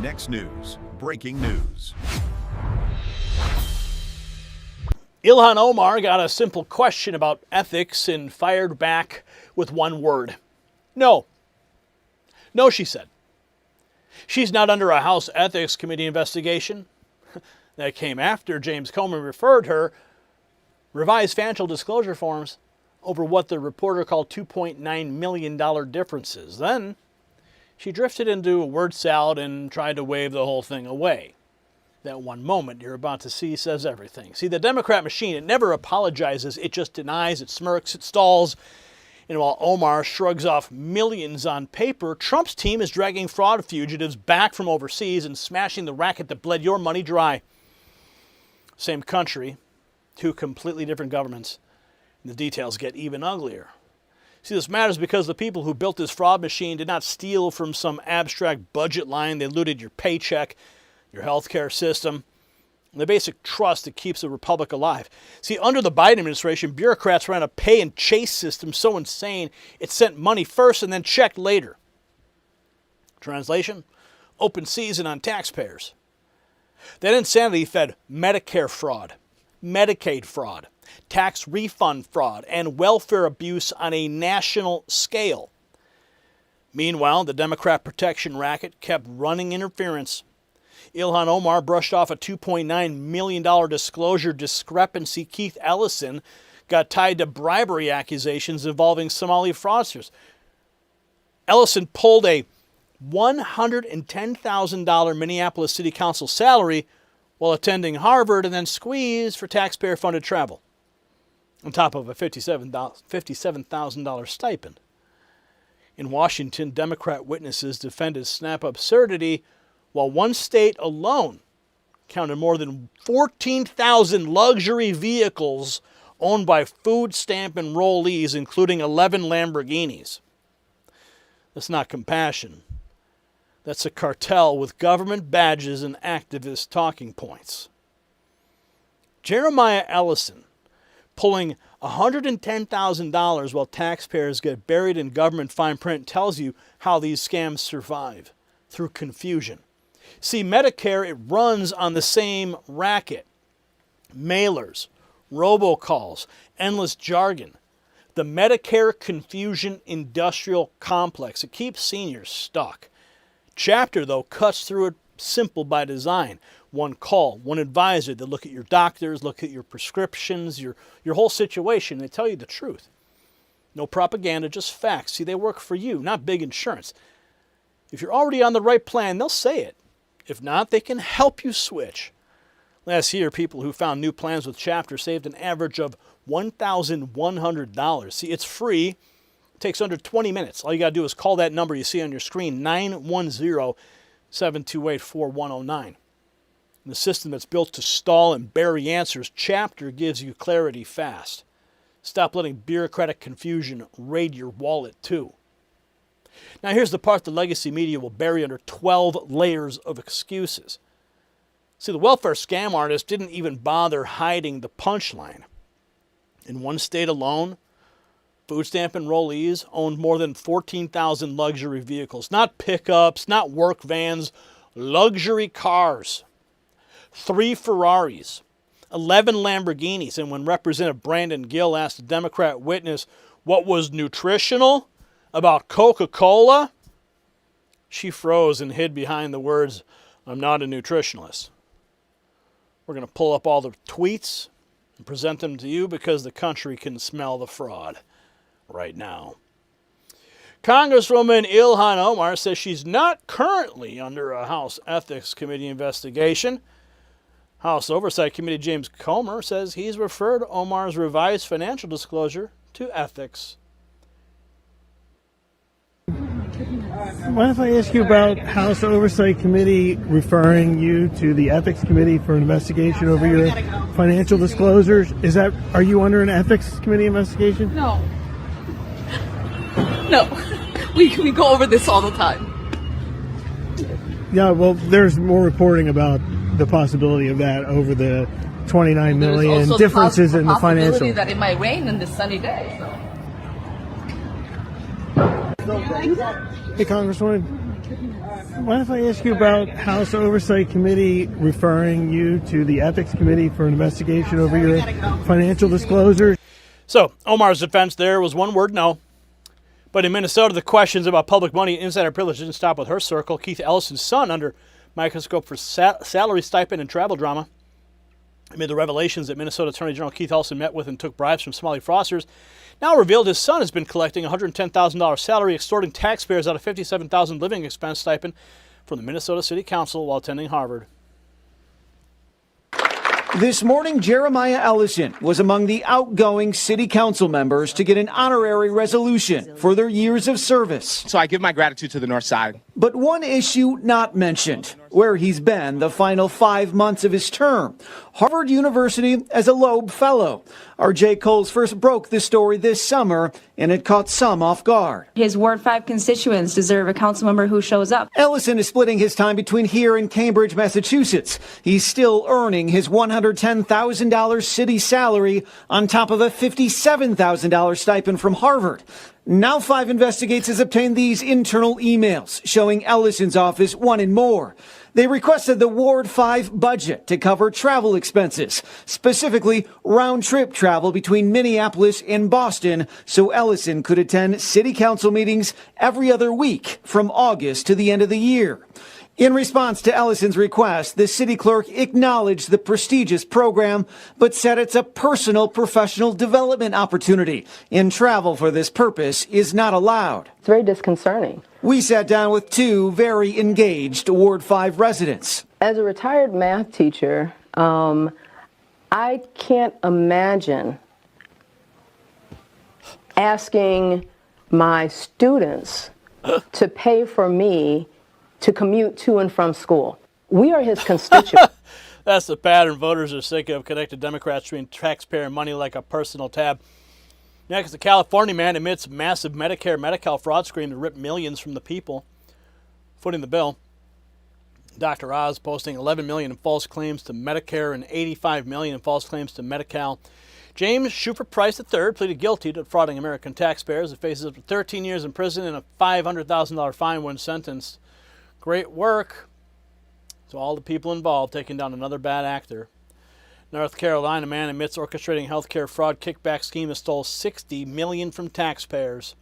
Next News, breaking news. Ilhan Omar got a simple question about ethics and fired back with one word. No. No, she said. She's not under a House Ethics Committee investigation. That came after James Comer referred her revised financial disclosure forms over what the reporter called $2.9 million differences. Then she drifted into a word salad and tried to wave the whole thing away. That one moment you're about to see says everything. See, the Democrat machine, it never apologizes. It just denies, it smirks, it stalls. And while Omar shrugs off millions on paper, Trump's team is dragging fraud fugitives back from overseas and smashing the racket that bled your money dry. Same country, two completely different governments, and the details get even uglier. See, this matters because the people who built this fraud machine did not steal from some abstract budget line. They looted your paycheck, your healthcare system, and the basic trust that keeps the republic alive. See, under the Biden administration, bureaucrats ran a pay and chase system so insane it sent money first and then checked later. Translation? Open season on taxpayers. That insanity fed Medicare fraud, Medicaid fraud, tax refund fraud, and welfare abuse on a national scale. Meanwhile, the Democrat protection racket kept running interference. Ilhan Omar brushed off a $2.9 million disclosure discrepancy. Keith Ellison got tied to bribery accusations involving Somali fraudsters. Ellison pulled a $110,000 Minneapolis City Council salary while attending Harvard and then squeezed for taxpayer-funded travel, on top of a $57,000 stipend. In Washington, Democrat witnesses defended snap absurdity, while one state alone counted more than 14,000 luxury vehicles owned by food stamp enrollees, including 11 Lamborghinis. That's not compassion. That's a cartel with government badges and activist talking points. Jeremiah Ellison pulling $110,000 while taxpayers get buried in government fine print tells you how these scams survive, through confusion. See, Medicare, it runs on the same racket. Mailers, robocalls, endless jargon. The Medicare confusion industrial complex, it keeps seniors stuck. Chapter, though, cuts through it simple by design. One call, one advisor. They look at your doctors, look at your prescriptions, your whole situation. They tell you the truth. No propaganda, just facts. See, they work for you, not big insurance. If you're already on the right plan, they'll say it. If not, they can help you switch. Last year, people who found new plans with Chapter saved an average of $1,100. See, it's free. It takes under 20 minutes. All you got to do is call that number you see on your screen, 910-728-4109. In a system that's built to stall and bury answers, Chapter gives you clarity fast. Stop letting bureaucratic confusion raid your wallet, too. Now, here's the part the legacy media will bury under 12 layers of excuses. See, the welfare scam artist didn't even bother hiding the punchline. In one state alone, food stamp enrollees owned more than 14,000 luxury vehicles. Not pickups, not work vans, luxury cars. 3 Ferraris, 11 Lamborghinis. And when Representative Brandon Gill asked a Democrat witness what was nutritional about Coca-Cola, she froze and hid behind the words, "I'm not a nutritionalist." We're going to pull up all the tweets and present them to you because the country can smell the fraud right now. Congresswoman Ilhan Omar says she's not currently under a House Ethics Committee investigation. House Oversight Committee James Comer says he's referred Omar's revised financial disclosure to ethics. Mind if I ask you about House Oversight Committee referring you to the Ethics Committee for an investigation over your financial disclosures? Are you under an Ethics Committee investigation? No. No. We go over this all the time. Yeah, well, there's more reporting about the possibility of that over the 29 million differences in the financial. That it might rain on this sunny day. So. Hey, Congresswoman. Mind if I ask you about House Oversight Committee referring you to the Ethics Committee for an investigation over your financial disclosures? So Omar's defense there was one word, no. But in Minnesota, the questions about public money and insider privilege didn't stop with her circle. Keith Ellison's son under microscope for salary, stipend, and travel drama. Amid the revelations that Minnesota Attorney General Keith Ellison met with and took bribes from Somali fraudsters, now revealed his son has been collecting $110,000 salary, extorting taxpayers out of $57,000 living expense stipend from the Minnesota City Council while attending Harvard. This morning, Jeremiah Ellison was among the outgoing city council members to get an honorary resolution for their years of service. So I give my gratitude to the North Side. But one issue not mentioned, where he's been the final 5 months of his term. Harvard University as a Loeb Fellow. R.J. Coles first broke the story this summer, and it caught some off guard. His Ward 5 constituents deserve a council member who shows up. Ellison is splitting his time between here and Cambridge, Massachusetts. He's still earning his $110,000 city salary on top of a $57,000 stipend from Harvard. Now 5 Investigates has obtained these internal emails showing Ellison's office wanted more. They requested the Ward 5 budget to cover travel expenses, specifically round-trip travel between Minneapolis and Boston, so Ellison could attend city council meetings every other week from August to the end of the year. In response to Ellison's request, the city clerk acknowledged the prestigious program, but said it's a personal professional development opportunity, and travel for this purpose is not allowed. It's very disconcerting. We sat down with 2 very engaged Ward 5 residents. As a retired math teacher, I can't imagine asking my students to pay for me to commute to and from school. We are his constituents. That's the pattern voters are sick of. Connected Democrats treating taxpayer money like a personal tab. Next, a California man admits massive Medicare Medi-Cal fraud scheme to rip millions from the people. Footing the bill. Dr. Oz posting $11 million in false claims to Medicare and $85 million in false claims to Medi-Cal. James Schufer Price III pleaded guilty to defrauding American taxpayers. He faces up to 13 years in prison and a $500,000 fine when sentenced. Great work to all the people involved taking down another bad actor. North Carolina man admits orchestrating healthcare fraud kickback scheme that stole $60 million from taxpayers.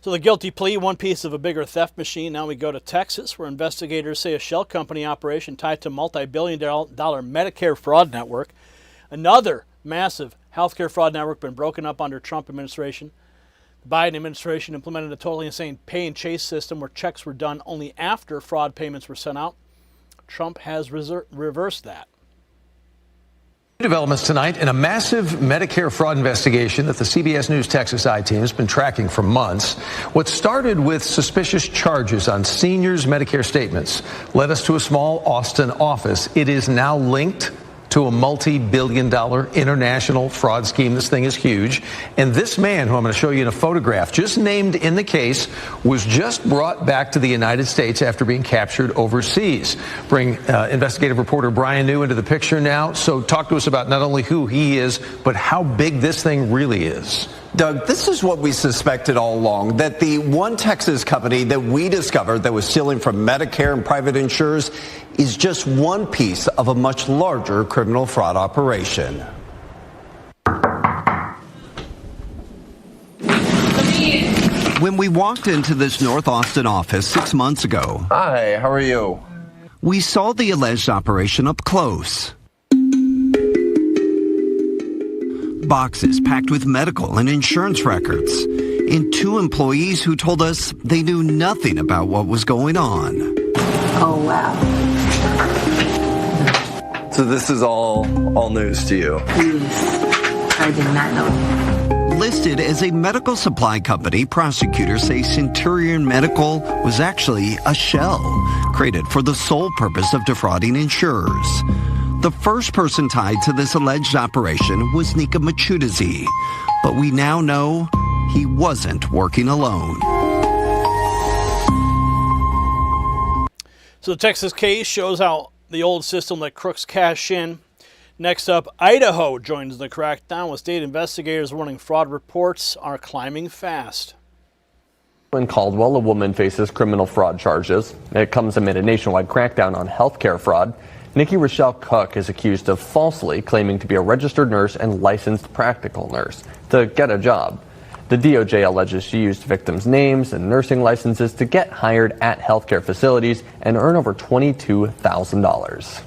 So the guilty plea, one piece of a bigger theft machine. Now we go to Texas, where investigators say a shell company operation tied to multi-billion-dollar Medicare fraud network. Another massive healthcare fraud network been broken up under Trump administration. The Biden administration implemented a totally insane pay and chase system where checks were done only after fraud payments were sent out. Trump has reversed that. Developments tonight in a massive Medicare fraud investigation that the CBS News Texas I-team has been tracking for months. What started with suspicious charges on seniors' Medicare statements led us to a small Austin office. It is now linked to a multi-billion-dollar international fraud scheme. This thing is huge. And this man, who I'm going to show you in a photograph, just named in the case, was just brought back to the United States after being captured overseas. Bring investigative reporter Brian New into the picture now. So talk to us about not only who he is, but how big this thing really is. Doug, this is what we suspected all along, that the one Texas company that we discovered that was stealing from Medicare and private insurers is just one piece of a much larger criminal fraud operation. When we walked into this North Austin office 6 months ago, hi, how are you? We saw the alleged operation up close. Boxes packed with medical and insurance records, and 2 employees who told us they knew nothing about what was going on. Oh, wow. So this is all news to you? Yes, I did not know. Listed as a medical supply company, prosecutors say Centurion Medical was actually a shell created for the sole purpose of defrauding insurers. The first person tied to this alleged operation was Nika Machudazi, but we now know he wasn't working alone. So the Texas case shows how the old system let crooks cash in. Next up, Idaho joins the crackdown with state investigators warning fraud reports are climbing fast. In Caldwell, a woman faces criminal fraud charges. It comes amid a nationwide crackdown on healthcare fraud. Nikki Rochelle Cook is accused of falsely claiming to be a registered nurse and licensed practical nurse to get a job. The DOJ alleges she used victims' names and nursing licenses to get hired at healthcare facilities and earn over $22,000.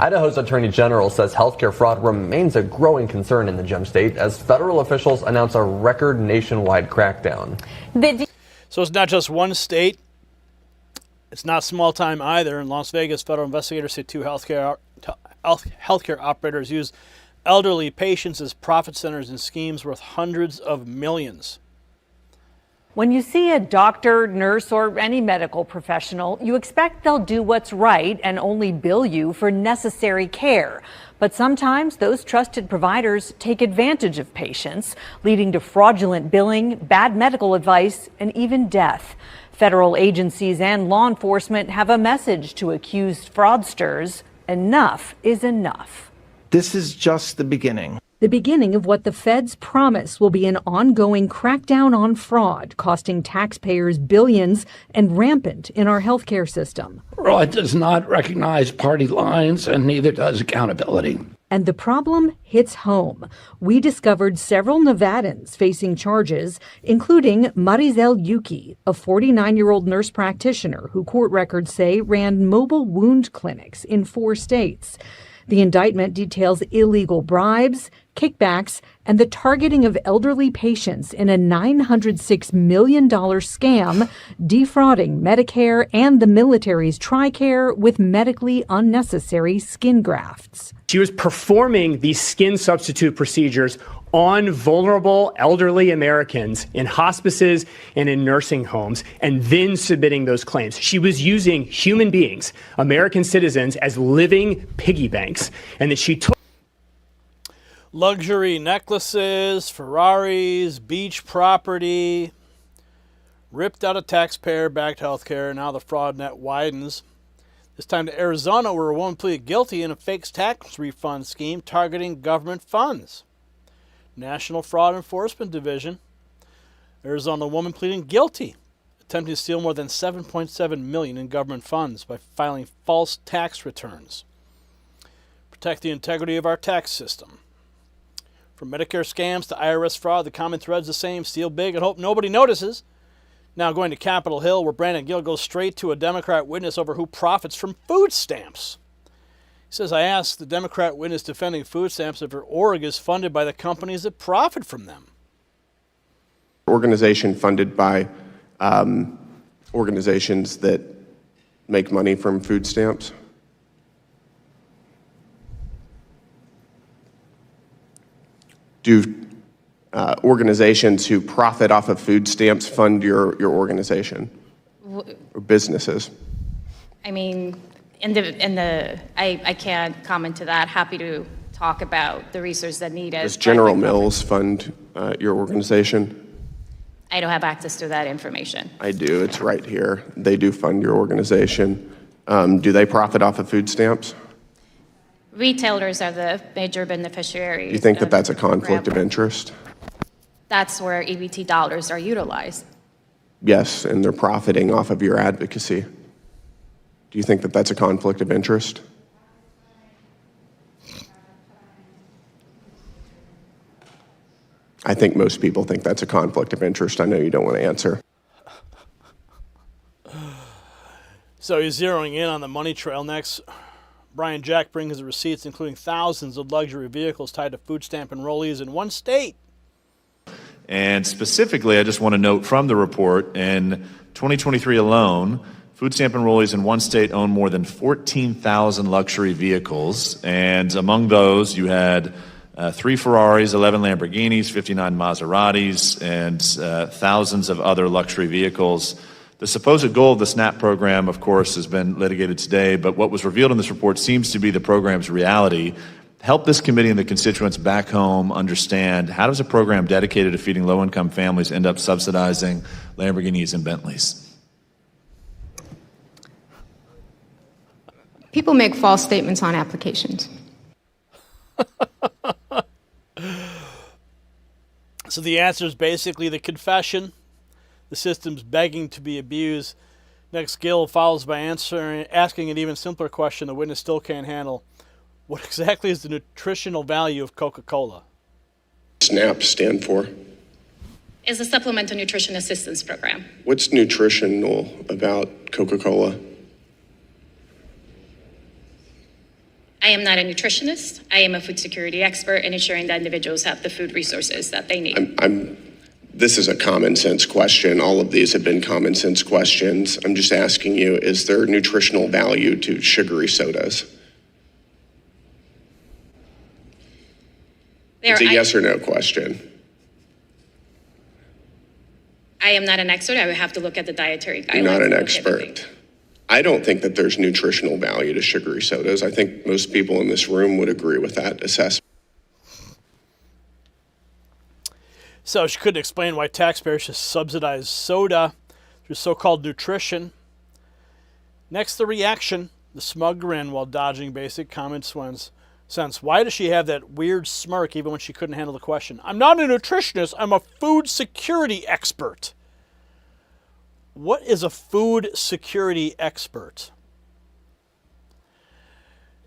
Idaho's Attorney General says healthcare fraud remains a growing concern in the Gem State as federal officials announce a record nationwide crackdown. So it's not just one state. It's not small time either. In Las Vegas, federal investigators say two healthcare operators use elderly patients as profit centers in schemes worth hundreds of millions. When you see a doctor, nurse, or any medical professional, you expect they'll do what's right and only bill you for necessary care. But sometimes those trusted providers take advantage of patients, leading to fraudulent billing, bad medical advice, and even death. Federal agencies and law enforcement have a message to accused fraudsters. Enough is enough. This is just the beginning. The beginning of what the feds promise will be an ongoing crackdown on fraud, costing taxpayers billions and rampant in our healthcare system. Fraud does not recognize party lines, and neither does accountability. And the problem hits home. We discovered several Nevadans facing charges, including Marizel Yuki, a 49-year-old nurse practitioner who court records say ran mobile wound clinics in 4 states. The indictment details illegal bribes, kickbacks, and the targeting of elderly patients in a $906 million scam, defrauding Medicare and the military's TRICARE with medically unnecessary skin grafts. She was performing these skin substitute procedures on vulnerable elderly Americans in hospices and in nursing homes, and then submitting those claims. She was using human beings, American citizens, as living piggy banks, and that she took luxury necklaces, Ferraris, beach property, ripped out of taxpayer-backed healthcare. Now the fraud net widens. This time to Arizona, where a woman pleaded guilty in a fake tax refund scheme targeting government funds. National Fraud Enforcement Division. Arizona woman pleading guilty, attempting to steal more than $7.7 million in government funds by filing false tax returns. Protect the integrity of our tax system. From Medicare scams to IRS fraud, the common thread's the same: steal big and hope nobody notices. Now going to Capitol Hill, where Brandon Gill goes straight to a Democrat witness over who profits from food stamps. He says, I asked the Democrat witness defending food stamps if her org is funded by the companies that profit from them. Organization funded by organizations that make money from food stamps. Do organizations who profit off of food stamps fund your organization or businesses? I mean, I can't comment to that. Happy to talk about the research that needed. Does General Mills fund your organization? I don't have access to that information. I do. It's right here. They do fund your organization. Do they profit off of food stamps? Retailers are the major beneficiaries. Do you think that that's a conflict of interest? That's where EBT dollars are utilized. Yes, and they're profiting off of your advocacy. Do you think that that's a conflict of interest? I think most people think that's a conflict of interest. I know you don't want to answer. So he's zeroing in on the money trail next. Brian Jack brings the receipts, including thousands of luxury vehicles tied to food stamp enrollees in one state. And specifically, I just want to note from the report, in 2023 alone, food stamp enrollees in one state own more than 14,000 luxury vehicles. And among those, you had 3 Ferraris, 11 Lamborghinis, 59 Maseratis, and thousands of other luxury vehicles. The supposed goal of the SNAP program, of course, has been litigated today, but what was revealed in this report seems to be the program's reality. Help this committee and the constituents back home understand, how does a program dedicated to feeding low-income families end up subsidizing Lamborghinis and Bentleys? People make false statements on applications. So the answer is basically the confession The system's begging to be abused. Next, Gill follows by asking an even simpler question the witness still can't handle. What exactly is the nutritional value of Coca-Cola? SNAP stand for? Is a supplemental nutrition assistance program. What's nutritional about Coca-Cola? I am not a nutritionist. I am a food security expert in ensuring that individuals have the food resources that they need. This is a common sense question. All of these have been common sense questions. I'm just asking you, is there nutritional value to sugary sodas? It's a yes or no question. I am not an expert. I would have to look at the dietary guidelines. You're not an expert. I don't think that there's nutritional value to sugary sodas. I think most people in this room would agree with that assessment. So she couldn't explain why taxpayers should subsidize soda through so-called nutrition. Next, the reaction, the smug grin while dodging basic common sense. Why does she have that weird smirk even when she couldn't handle the question? I'm not a nutritionist. I'm a food security expert. What is a food security expert?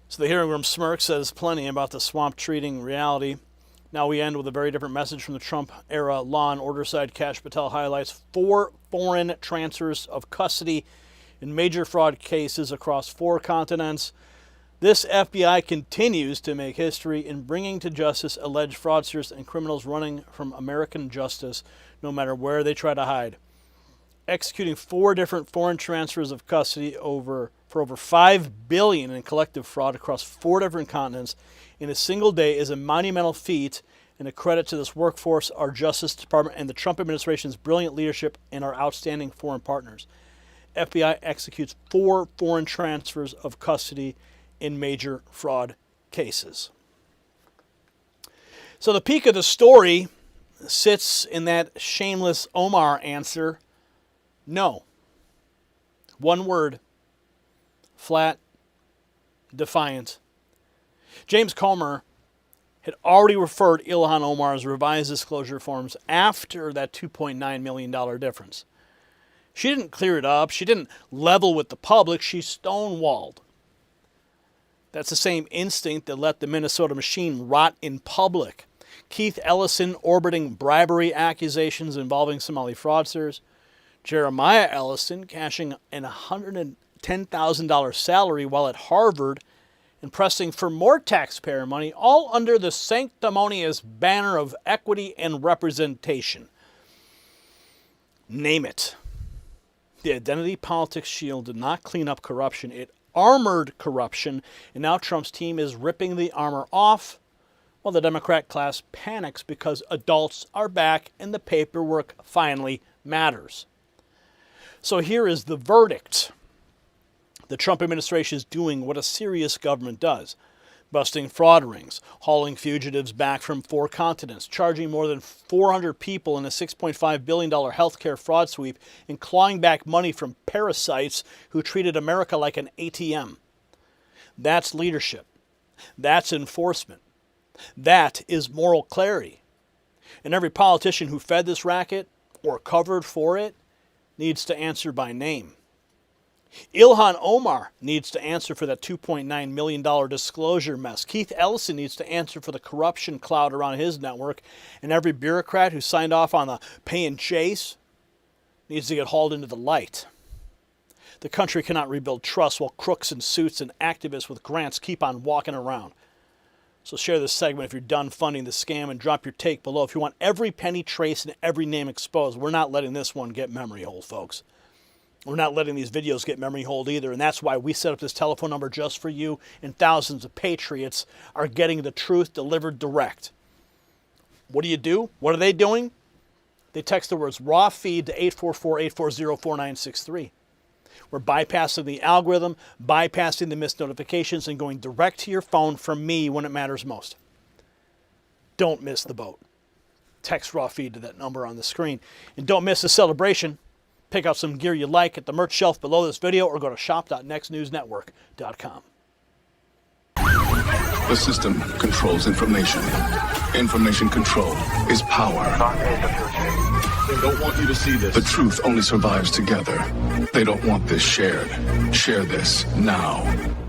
So the hearing room smirk says plenty about the swamp treating reality. Now we end with a very different message from the Trump-era law and order side. Kash Patel highlights 4 foreign transfers of custody in major fraud cases across 4 continents. This FBI continues to make history in bringing to justice alleged fraudsters and criminals running from American justice, no matter where they try to hide. Executing 4 different foreign transfers of custody for over $5 billion in collective fraud across 4 different continents in a single day is a monumental feat and a credit to this workforce, our Justice Department, and the Trump administration's brilliant leadership and our outstanding foreign partners. FBI executes 4 foreign transfers of custody in major fraud cases. So the peak of the story sits in that shameless Omar answer, no. One word, flat, defiant. James Comer had already referred Ilhan Omar's revised disclosure forms after that $2.9 million difference. She didn't clear it up. She didn't level with the public. She stonewalled. That's the same instinct that let the Minnesota machine rot in public. Keith Ellison orbiting bribery accusations involving Somali fraudsters. Jeremiah Ellison cashing an $110,000 salary while at Harvard and pressing for more taxpayer money, all under the sanctimonious banner of equity and representation. Name it. The identity politics shield did not clean up corruption. It armored corruption, and now Trump's team is ripping the armor off while the Democrat class panics because adults are back and the paperwork finally matters. So here is the verdict. The Trump administration is doing what a serious government does. Busting fraud rings, hauling fugitives back from 4 continents, charging more than 400 people in a $6.5 billion healthcare fraud sweep, and clawing back money from parasites who treated America like an ATM. That's leadership. That's enforcement. That is moral clarity. And every politician who fed this racket or covered for it needs to answer by name. Ilhan Omar needs to answer for that $2.9 million disclosure mess. Keith Ellison needs to answer for the corruption cloud around his network. And every bureaucrat who signed off on the pay and chase needs to get hauled into the light. The country cannot rebuild trust while crooks in suits and activists with grants keep on walking around. So share this segment if you're done funding the scam and drop your take below if you want every penny traced and every name exposed. We're not letting this one get memory hold, folks. We're not letting these videos get memory hold either, and that's why we set up this telephone number just for you, and thousands of patriots are getting the truth delivered direct. What do? What are they doing? They text the words raw feed to 844-840-4963. We're bypassing the algorithm, bypassing the missed notifications, and going direct to your phone from me when it matters most. Don't miss the boat. Text raw feed to that number on the screen. And don't miss the celebration. Pick out some gear you like at the merch shelf below this video or go to shop.nextnewsnetwork.com. The system controls information. Information control is power. They don't want you to see this. The truth only survives together. They don't want this shared. Share this now.